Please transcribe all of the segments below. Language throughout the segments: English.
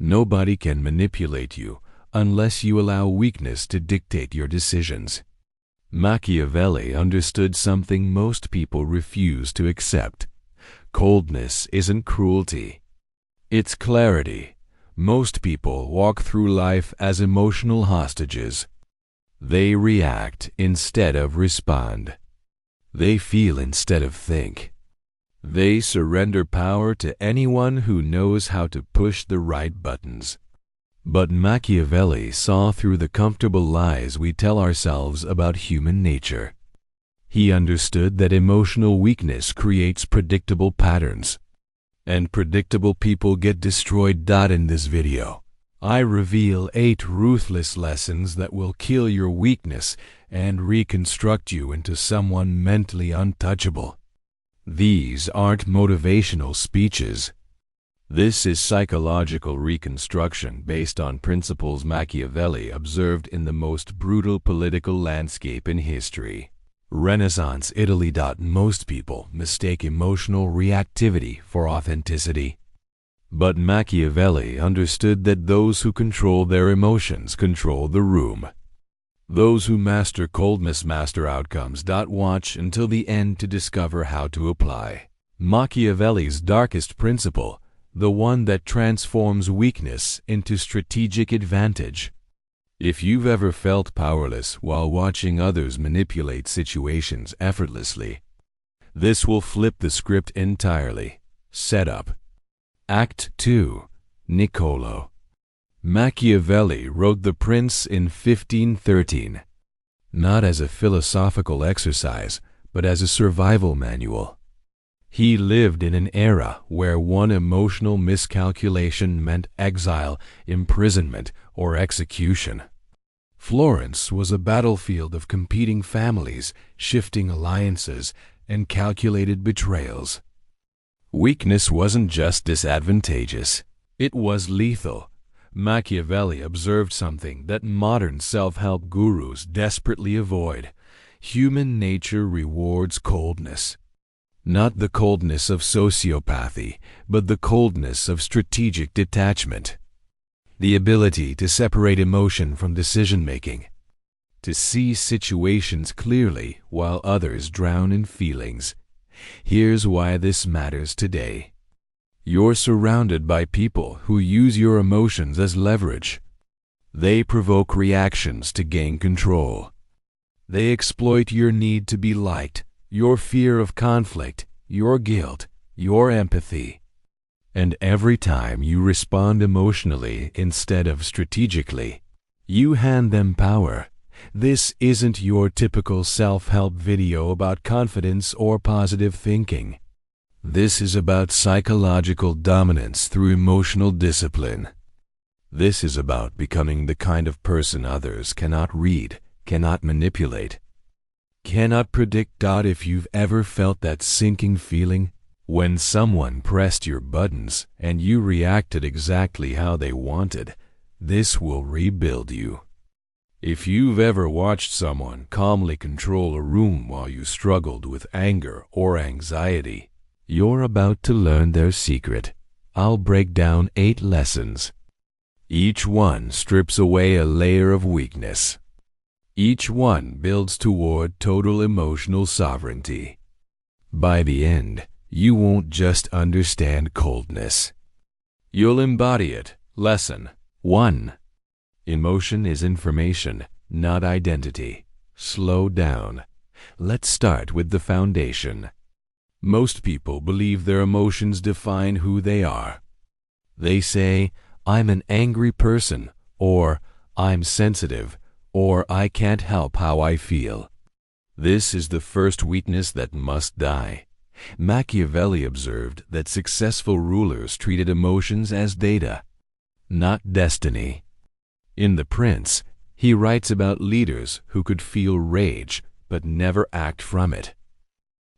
Nobody can manipulate you unless you allow weakness to dictate your decisions. Machiavelli understood something most people refuse to accept. Coldness isn't cruelty. It's clarity. Most people walk through life as emotional hostages. They react instead of respond. They feel instead of think. They surrender power to anyone who knows how to push the right buttons. But Machiavelli saw through the comfortable lies we tell ourselves about human nature. He understood that emotional weakness creates predictable patterns. And predictable people get destroyed. In this video, I reveal 8 ruthless lessons that will kill your weakness and reconstruct you into someone mentally untouchable. These aren't motivational speeches. This is psychological reconstruction based on principles Machiavelli observed in the most brutal political landscape in history, Renaissance Italy. Most people mistake emotional reactivity for authenticity. But Machiavelli understood that those who control their emotions control the room. Those who master coldness master outcomes. Watch until the end to discover how to apply Machiavelli's darkest principle, the one that transforms weakness into strategic advantage. If you've ever felt powerless while watching others manipulate situations effortlessly, this will flip the script entirely. Setup. Act 2. Niccolò. Machiavelli wrote The Prince in 1513, not as a philosophical exercise, but as a survival manual. He lived in an era where one emotional miscalculation meant exile, imprisonment, or execution. Florence was a battlefield of competing families, shifting alliances, and calculated betrayals. Weakness wasn't just disadvantageous, it was lethal. Machiavelli observed something that modern self-help gurus desperately avoid. Human nature rewards coldness. Not the coldness of sociopathy, but the coldness of strategic detachment. The ability to separate emotion from decision-making. To see situations clearly while others drown in feelings. Here's why this matters today. You're surrounded by people who use your emotions as leverage. They provoke reactions to gain control. They exploit your need to be liked, your fear of conflict, your guilt, your empathy. And every time you respond emotionally instead of strategically, you hand them power. This isn't your typical self-help video about confidence or positive thinking. This is about psychological dominance through emotional discipline. This is about becoming the kind of person others cannot read, cannot manipulate, cannot predict. If you've ever felt that sinking feeling when someone pressed your buttons and you reacted exactly how they wanted, this will rebuild you. If you've ever watched someone calmly control a room while you struggled with anger or anxiety, you're about to learn their secret. I'll break down 8 lessons. Each one strips away a layer of weakness. Each one builds toward total emotional sovereignty. By the end, you won't just understand coldness. You'll embody it. Lesson 1. Emotion is information, not identity. Slow down. Let's start with the foundation. Most people believe their emotions define who they are. They say, I'm an angry person, or I'm sensitive, or I can't help how I feel. This is the first weakness that must die. Machiavelli observed that successful rulers treated emotions as data, not destiny. In The Prince, he writes about leaders who could feel rage but never act from it,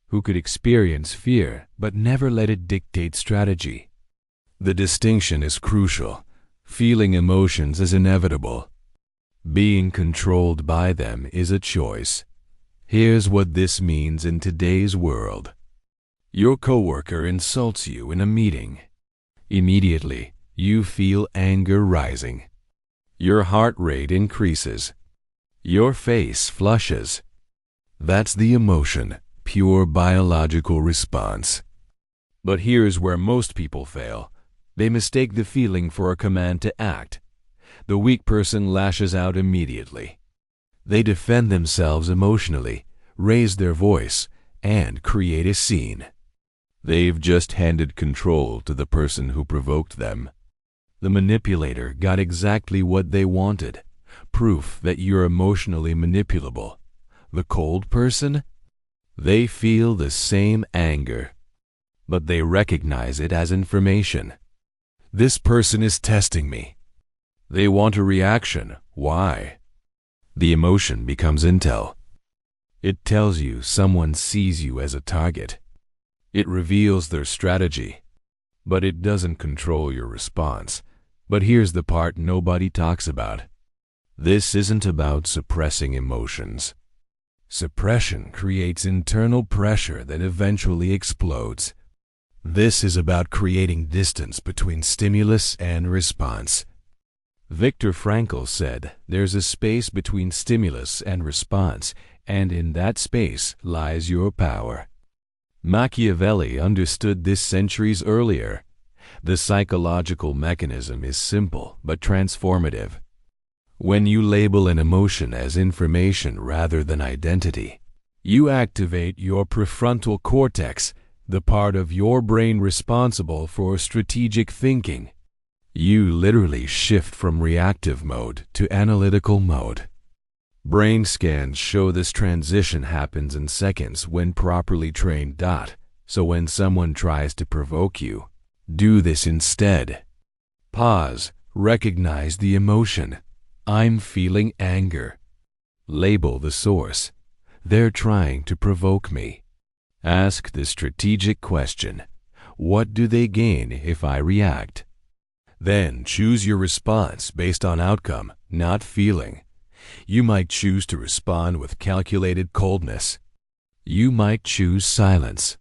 who could experience fear but never let it dictate strategy. The distinction is crucial. Feeling emotions is inevitable. Being controlled by them is a choice. Here's what this means in today's world. Your coworker insults you in a meeting. Immediately, You feel anger rising. Your heart rate increases. Your face flushes. That's the emotion, pure biological response. But here's where most people fail. They mistake the feeling for a command to act. The weak person lashes out immediately. They defend themselves emotionally, raise their voice, and create a scene. They've just handed control to the person who provoked them. The manipulator got exactly what they wanted, proof that you're emotionally manipulable. The cold person? They feel the same anger, but they recognize it as information. This person is testing me. They want a reaction. Why? The emotion becomes intel. It tells you someone sees you as a target. It reveals their strategy, but it doesn't control your response. But here's the part nobody talks about. This isn't about suppressing emotions. Suppression creates internal pressure that eventually explodes. This is about creating distance between stimulus and response. Viktor Frankl said there's a space between stimulus and response, and in that space lies your power. Machiavelli understood this centuries earlier. The psychological mechanism is simple but transformative. When you label an emotion as information rather than identity, you activate your prefrontal cortex, the part of your brain responsible for strategic thinking. You literally shift from reactive mode to analytical mode. Brain scans show this transition happens in seconds when properly trained. So when someone tries to provoke you, do this instead. Pause. Recognize the emotion. I'm feeling anger. Label the source. They're trying to provoke me. Ask the strategic question. What do they gain if I react? Then choose your response based on outcome, not feeling. You might choose to respond with calculated coldness. You might choose silence.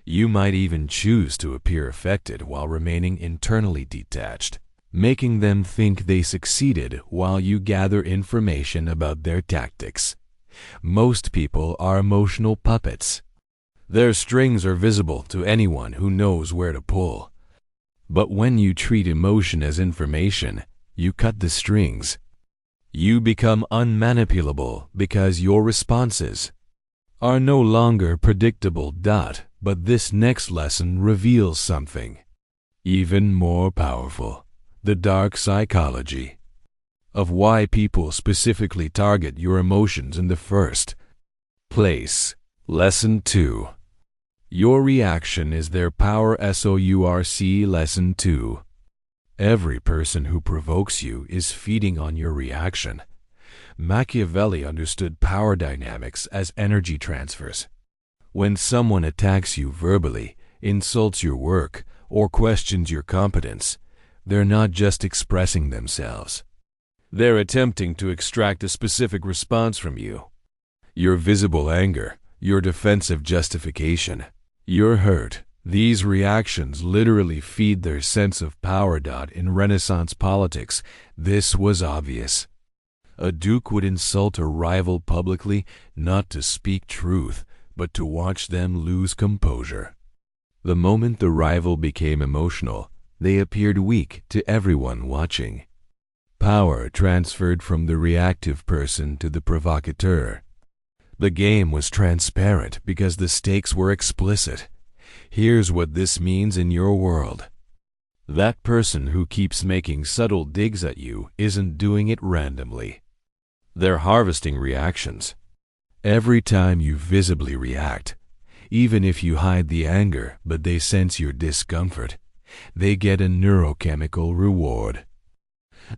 You might even choose to appear affected while remaining internally detached, making them think they succeeded while you gather information about their tactics. Most people are emotional puppets. Their strings are visible to anyone who knows where to pull. But when you treat emotion as information, you cut the strings. You become unmanipulable because your responses are no longer predictable. But this next lesson reveals something even more powerful: the dark psychology of why people specifically target your emotions in the first place. Lesson 2. Your reaction is their power. SOURC. Lesson 2. Every person who provokes you is feeding on your reaction. Machiavelli understood power dynamics as energy transfers. When someone attacks you verbally, insults your work, or questions your competence, they're not just expressing themselves. They're attempting to extract a specific response from you. Your visible anger, your defensive justification, your hurt. These reactions literally feed their sense of power. In Renaissance politics, this was obvious. A duke would insult a rival publicly, not to speak truth, but to watch them lose composure. The moment the rival became emotional, they appeared weak to everyone watching. Power transferred from the reactive person to the provocateur. The game was transparent because the stakes were explicit. Here's what this means in your world. That person who keeps making subtle digs at you isn't doing it randomly. They're harvesting reactions. Every time you visibly react, even if you hide the anger but they sense your discomfort, they get a neurochemical reward.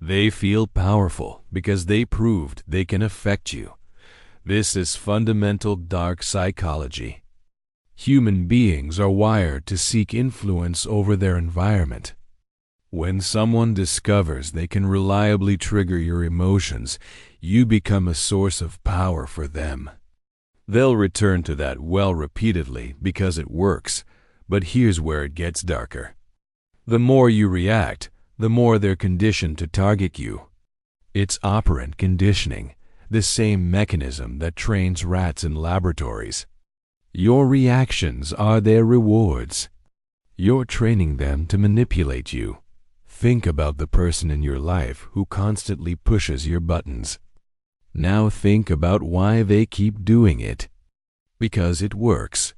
They feel powerful because they proved they can affect you. This is fundamental dark psychology. Human beings are wired to seek influence over their environment. When someone discovers they can reliably trigger your emotions, you become a source of power for them. They'll return to that well repeatedly because it works, but here's where it gets darker. The more you react, the more they're conditioned to target you. It's operant conditioning, the same mechanism that trains rats in laboratories. Your reactions are their rewards. You're training them to manipulate you. Think about the person in your life who constantly pushes your buttons. Now think about why they keep doing it. Because it works.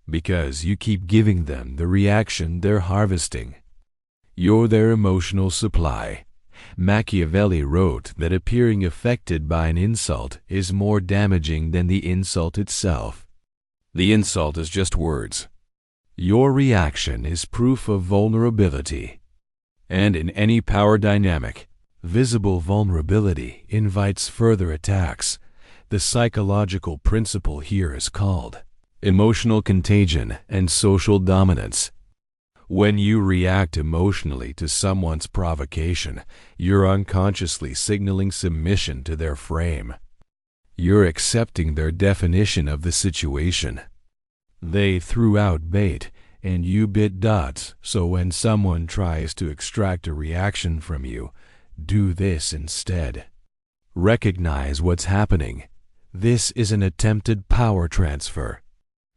Because you keep giving them the reaction they're harvesting. You're their emotional supply. Machiavelli wrote that appearing affected by an insult is more damaging than the insult itself. The insult is just words. Your reaction is proof of vulnerability. And in any power dynamic, visible vulnerability invites further attacks. The psychological principle here is called emotional contagion and social dominance. When you react emotionally to someone's provocation, you're unconsciously signaling submission to their frame. You're accepting their definition of the situation. They threw out bait, and you bit dots, so when someone tries to extract a reaction from you, do this instead. Recognize what's happening. This is an attempted power transfer.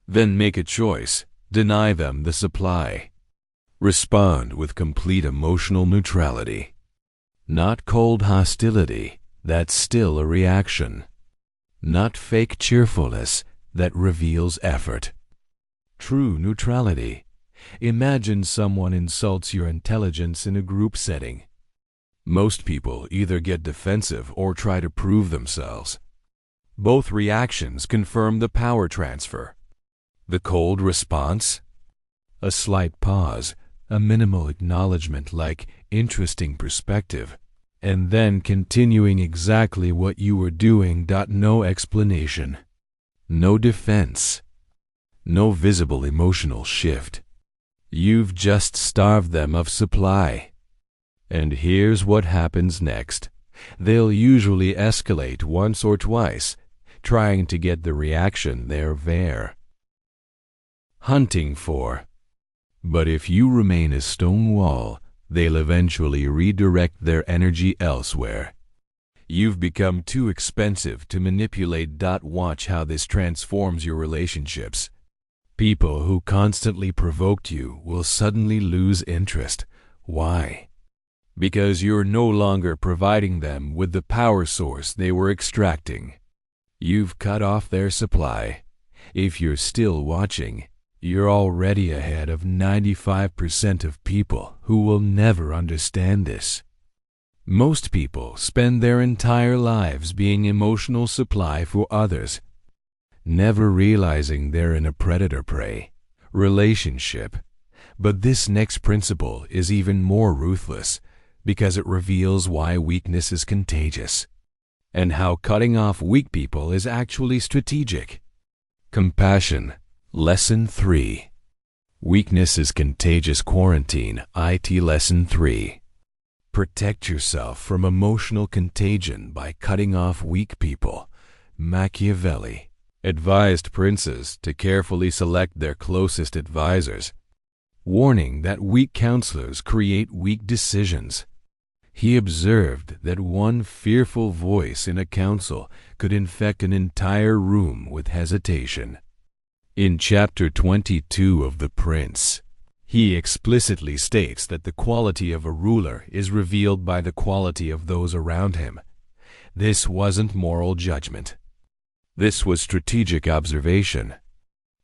Then make a choice. Deny them the supply. Respond with complete emotional neutrality. Not cold hostility, that's still a reaction. Not fake cheerfulness that reveals effort. True neutrality. Imagine someone insults your intelligence in a group setting. Most people either get defensive or try to prove themselves. Both reactions confirm the power transfer. The cold response? A slight pause, a minimal acknowledgement like interesting perspective, and then continuing exactly what you were doing. No explanation. No defense. No visible emotional shift. You've just starved them of supply. And here's what happens next. They'll usually escalate once or twice, trying to get the reaction they're hunting for. But if you remain a stone wall, they'll eventually redirect their energy elsewhere. You've become too expensive to manipulate. Watch how this transforms your relationships. People who constantly provoked you will suddenly lose interest. Why? Because you're no longer providing them with the power source they were extracting. You've cut off their supply. If you're still watching, you're already ahead of 95% of people who will never understand this. Most people spend their entire lives being emotional supply for others, never realizing they're in a predator-prey relationship. But this next principle is even more ruthless because it reveals why weakness is contagious and how cutting off weak people is actually strategic. Compassion. Lesson 3. Weakness is contagious quarantine. IT Lesson 3. Protect yourself from emotional contagion by cutting off weak people. Machiavelli advised princes to carefully select their closest advisors, warning that weak counselors create weak decisions. He observed that one fearful voice in a council could infect an entire room with hesitation. In chapter 22 of The Prince, he explicitly states that the quality of a ruler is revealed by the quality of those around him. This wasn't moral judgment. This was strategic observation.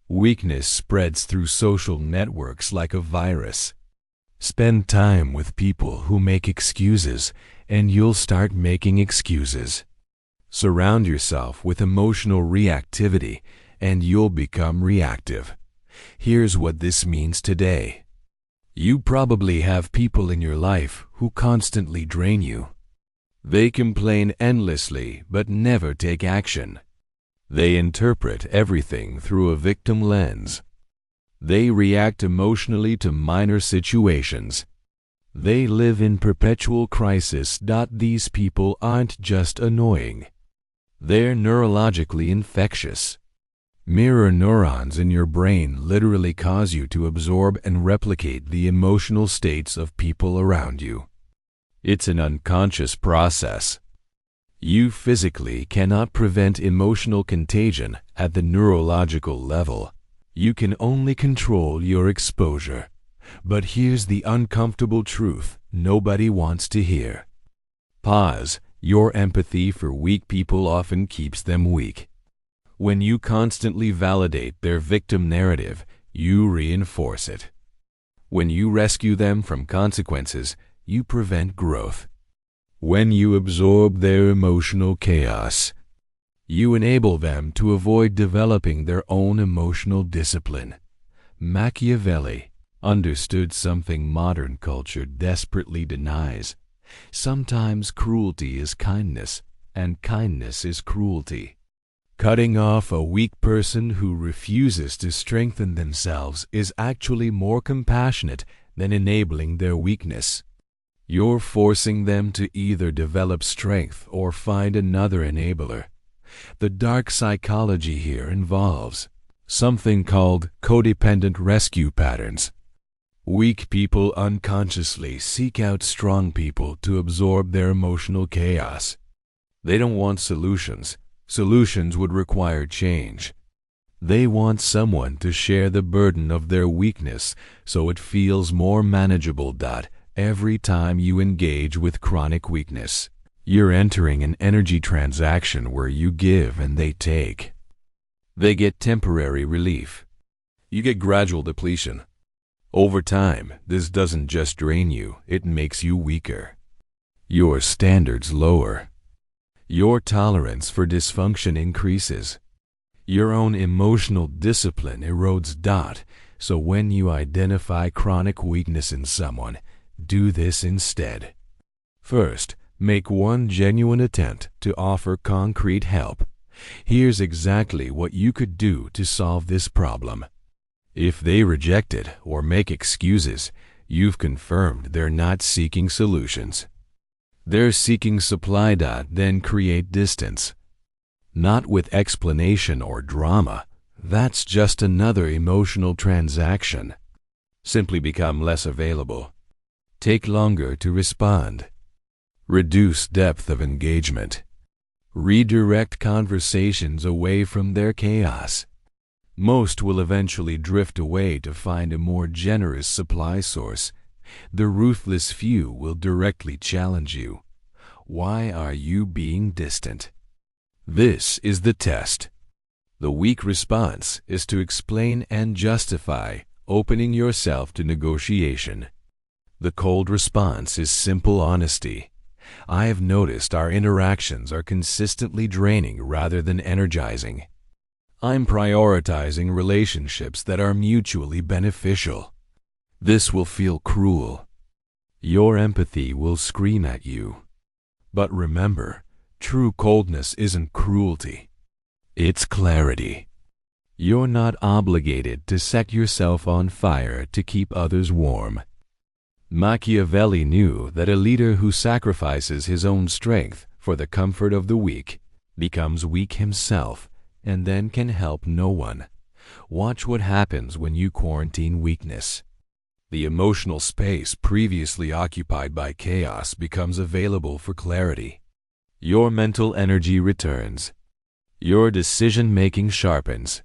Weakness spreads through social networks like a virus. Spend time with people who make excuses, and you'll start making excuses. Surround yourself with emotional reactivity, and you'll become reactive. Here's what this means today. You probably have people in your life who constantly drain you. They complain endlessly but never take action. They interpret everything through a victim lens. They react emotionally to minor situations. They live in perpetual crisis. These people aren't just annoying. They're neurologically infectious. Mirror neurons in your brain literally cause you to absorb and replicate the emotional states of people around you. It's an unconscious process. You physically cannot prevent emotional contagion at the neurological level. You can only control your exposure. But here's the uncomfortable truth nobody wants to hear. Pause. Your empathy for weak people often keeps them weak. When you constantly validate their victim narrative, you reinforce it. When you rescue them from consequences, you prevent growth. When you absorb their emotional chaos, you enable them to avoid developing their own emotional discipline. Machiavelli understood something modern culture desperately denies. Sometimes cruelty is kindness, and kindness is cruelty. Cutting off a weak person who refuses to strengthen themselves is actually more compassionate than enabling their weakness. You're forcing them to either develop strength or find another enabler. The dark psychology here involves something called codependent rescue patterns. Weak people unconsciously seek out strong people to absorb their emotional chaos. They don't want solutions. Solutions would require change. They want someone to share the burden of their weakness so it feels more manageable. Every time you engage with chronic weakness, you're entering an energy transaction where you give and they take. They get temporary relief. You get gradual depletion. Over time, this doesn't just drain you, it makes you weaker. Your standards lower. Your tolerance for dysfunction increases. Your own emotional discipline erodes. So when you identify chronic weakness in someone, do this instead. First, make one genuine attempt to offer concrete help. Here's exactly what you could do to solve this problem. If they reject it or make excuses, you've confirmed they're not seeking solutions. They're seeking supply. Then create distance. Not with explanation or drama. That's just another emotional transaction. Simply become less available. Take longer to respond. Reduce depth of engagement. Redirect conversations away from their chaos. Most will eventually drift away to find a more generous supply source. The ruthless few will directly challenge you. Why are you being distant? This is the test. The weak response is to explain and justify, opening yourself to negotiation. The cold response is simple honesty. I have noticed our interactions are consistently draining rather than energizing. I'm prioritizing relationships that are mutually beneficial. This will feel cruel. Your empathy will scream at you. But remember, true coldness isn't cruelty. It's clarity. You're not obligated to set yourself on fire to keep others warm. Machiavelli knew that a leader who sacrifices his own strength for the comfort of the weak becomes weak himself and then can help no one. Watch what happens when you quarantine weakness. The emotional space previously occupied by chaos becomes available for clarity. Your mental energy returns. Your decision-making sharpens.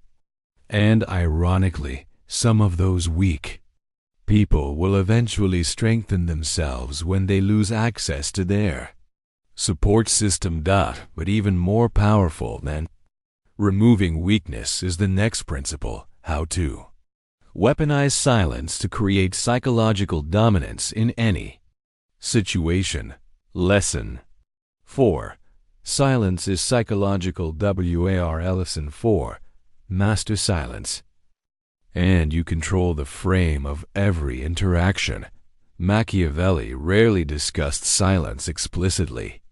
And ironically, some of those weak people will eventually strengthen themselves when they lose access to their support system. But even more powerful than removing weakness is the next principle: how to weaponize silence to create psychological dominance in any situation. Lesson 4. Silence is psychological. Lesson 4. Master silence. And you control the frame of every interaction. Machiavelli rarely discussed silence explicitly,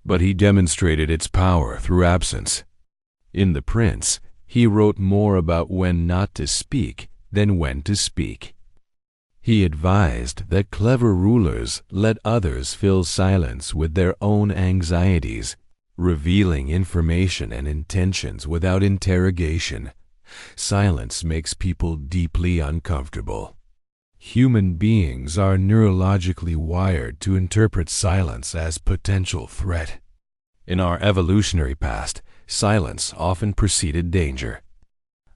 but he demonstrated its power through absence. In The Prince, he wrote more about when not to speak than when to speak. He advised that clever rulers let others fill silence with their own anxieties, revealing information and intentions without interrogation. Silence makes people deeply uncomfortable. Human beings are neurologically wired to interpret silence as potential threat. In our evolutionary past, silence often preceded danger.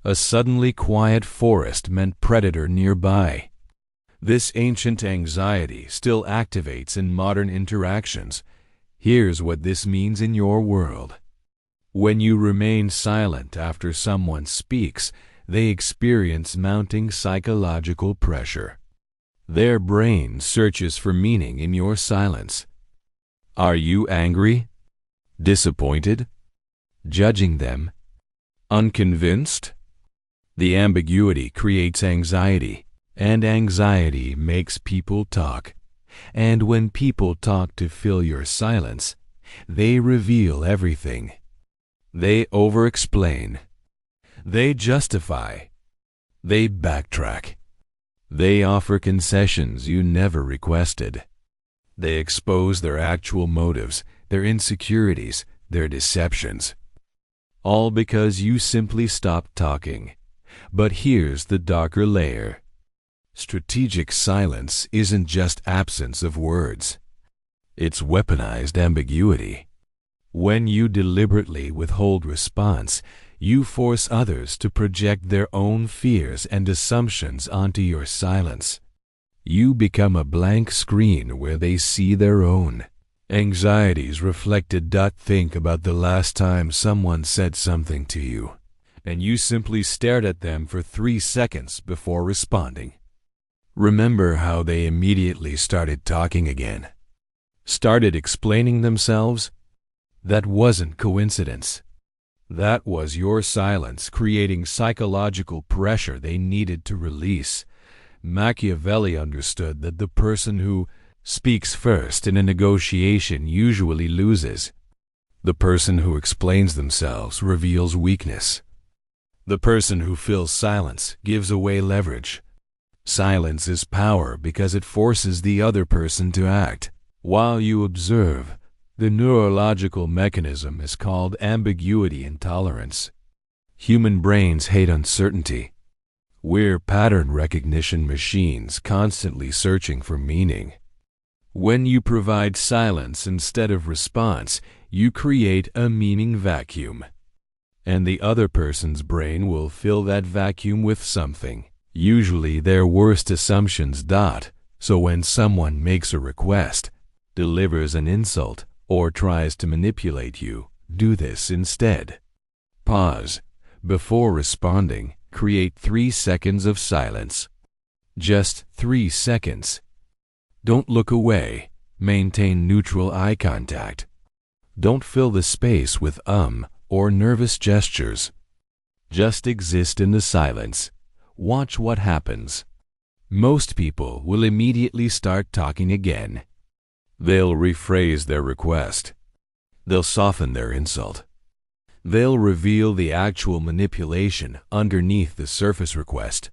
A suddenly quiet forest meant predator nearby. This ancient anxiety still activates in modern interactions. Here's what this means in your world. When you remain silent after someone speaks, they experience mounting psychological pressure. Their brain searches for meaning in your silence. Are you angry? Disappointed? Judging them? Unconvinced? The ambiguity creates anxiety, and anxiety makes people talk. And when people talk to fill your silence, they reveal everything. They over-explain. They justify. They backtrack. They offer concessions you never requested. They expose their actual motives, their insecurities, their deceptions. All because you simply stopped talking. But here's the darker layer. Strategic silence isn't just absence of words. It's weaponized ambiguity. When you deliberately withhold response, you force others to project their own fears and assumptions onto your silence. You become a blank screen where they see their own anxieties reflected. Think about the last time someone said something to you, and you simply stared at them for 3 seconds before responding. Remember how they immediately started talking again? Started explaining themselves? That wasn't coincidence. That was your silence creating psychological pressure they needed to release. Machiavelli understood that the person who speaks first in a negotiation usually loses. The person who explains themselves reveals weakness. The person who fills silence gives away leverage. Silence is power because it forces the other person to act. While you observe, the neurological mechanism is called ambiguity intolerance. Human brains hate uncertainty. We're pattern recognition machines constantly searching for meaning. When you provide silence instead of response, you create a meaning vacuum. And the other person's brain will fill that vacuum with something, usually their worst assumptions. So when someone makes a request, delivers an insult, or tries to manipulate you, do this instead. Pause. Before responding, create 3 seconds of silence. Just 3 seconds. Don't look away. Maintain neutral eye contact. Don't fill the space with or nervous gestures. Just exist in the silence. Watch what happens. Most people will immediately start talking again. They'll rephrase their request. They'll soften their insult. They'll reveal the actual manipulation underneath the surface request.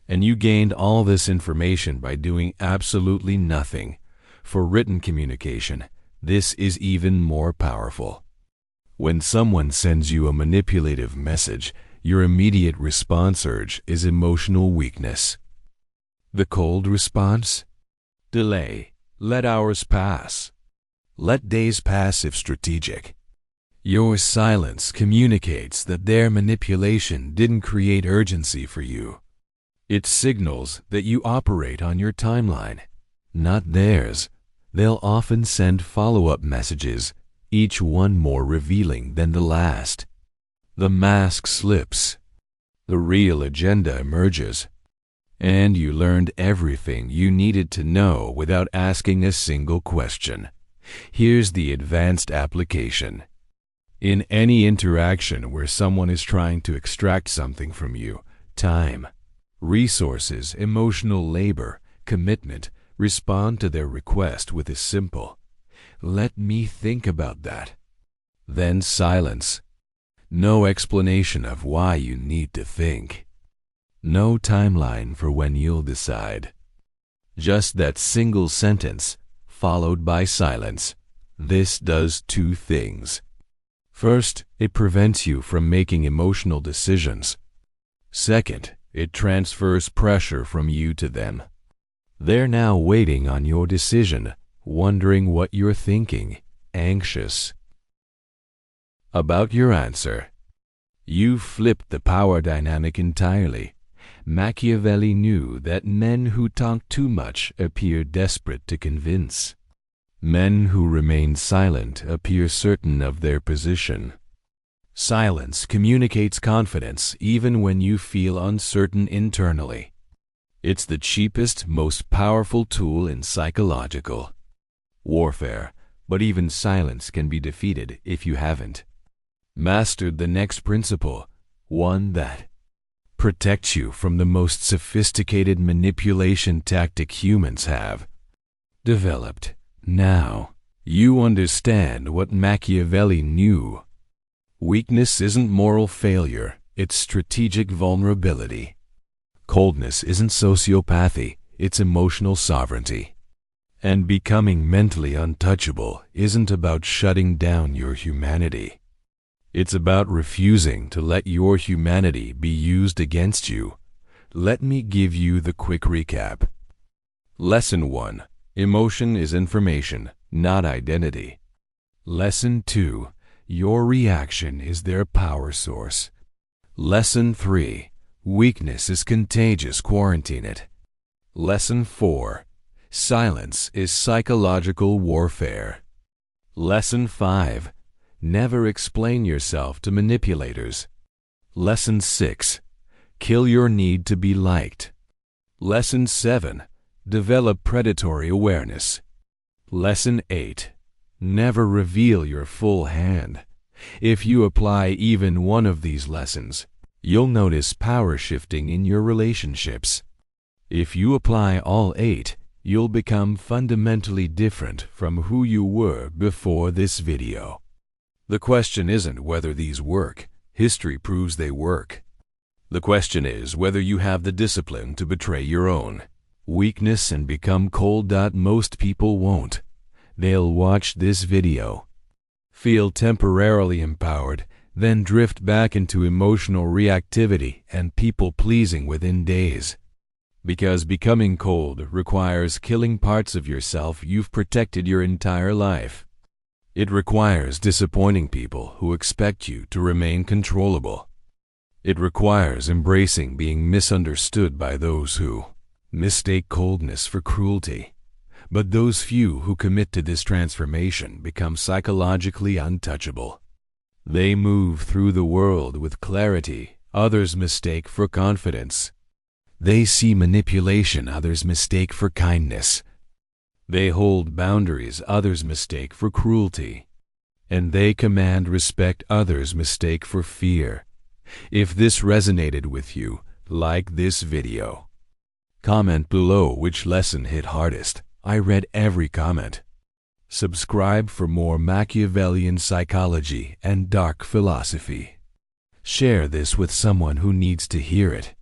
And you gained all this information by doing absolutely nothing. For written communication, this is even more powerful. When someone sends you a manipulative message, your immediate response urge is emotional weakness. The cold response? Delay. Let hours pass. Let days pass if strategic. Your silence communicates that their manipulation didn't create urgency for you. It signals that you operate on your timeline, not theirs. They'll often send follow-up messages, each one more revealing than the last. The mask slips. The real agenda emerges. And you learned everything you needed to know without asking a single question. Here's the advanced application. In any interaction where someone is trying to extract something from you, time, resources, emotional labor, commitment, respond to their request with a simple, "Let me think about that." Then silence. No explanation of why you need to think. No timeline for when you'll decide. Just that single sentence, followed by silence. This does 2 things. First, it prevents you from making emotional decisions. Second, it transfers pressure from you to them. They're now waiting on your decision, wondering what you're thinking, anxious about your answer. You've flipped the power dynamic entirely. Machiavelli knew that men who talk too much appear desperate to convince. Men who remain silent appear certain of their position. Silence communicates confidence even when you feel uncertain internally. It's the cheapest, most powerful tool in psychological warfare, but even silence can be defeated if you haven't mastered the next principle, one that protects you from the most sophisticated manipulation tactic humans have developed. Now, you understand what Machiavelli knew. Weakness isn't moral failure, it's strategic vulnerability. Coldness isn't sociopathy, it's emotional sovereignty. And becoming mentally untouchable isn't about shutting down your humanity. It's about refusing to let your humanity be used against you. Let me give you the quick recap. Lesson 1. Emotion is information, not identity. Lesson 2. Your reaction is their power source. Lesson 3. Weakness is contagious, quarantine it. Lesson 4. Silence is psychological warfare. Lesson 5. Never explain yourself to manipulators. Lesson 6. Kill your need to be liked. Lesson 7. Develop predatory awareness. Lesson 8. Never reveal your full hand. If you apply even one of these lessons, you'll notice power shifting in your relationships. If you apply all 8, you'll become fundamentally different from who you were before this video. The question isn't whether these work. History proves they work. The question is whether you have the discipline to betray your own weakness and become cold. Most people won't. They'll watch this video, feel temporarily empowered, then drift back into emotional reactivity and people-pleasing within days. Because becoming cold requires killing parts of yourself you've protected your entire life. It requires disappointing people who expect you to remain controllable. It requires embracing being misunderstood by those who mistake coldness for cruelty. But those few who commit to this transformation become psychologically untouchable. They move through the world with clarity others mistake for confidence. They see manipulation others mistake for kindness. They hold boundaries others mistake for cruelty. And they command respect others mistake for fear. If this resonated with you, like this video. Comment below which lesson hit hardest. I read every comment. Subscribe for more Machiavellian psychology and dark philosophy. Share this with someone who needs to hear it.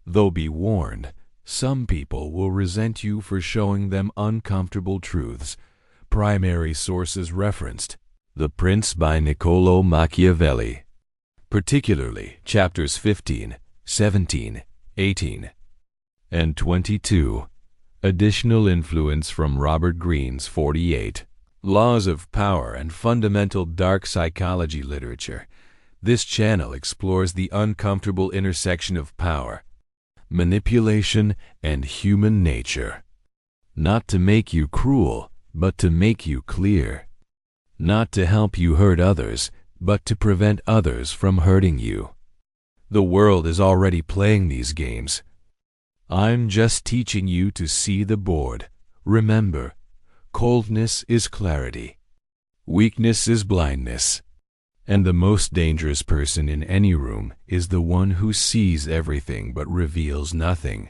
Though be warned, some people will resent you for showing them uncomfortable truths. Primary sources referenced: The Prince by Niccolò Machiavelli, particularly chapters 15, 17, 18, and 22. Additional influence from Robert Greene's 48 Laws of Power and Fundamental Dark Psychology Literature. This channel explores the uncomfortable intersection of power, manipulation, and human nature. Not to make you cruel, but to make you clear. Not to help you hurt others, but to prevent others from hurting you. The world is already playing these games. I'm just teaching you to see the board. Remember, coldness is clarity. Weakness is blindness. And the most dangerous person in any room is the one who sees everything but reveals nothing.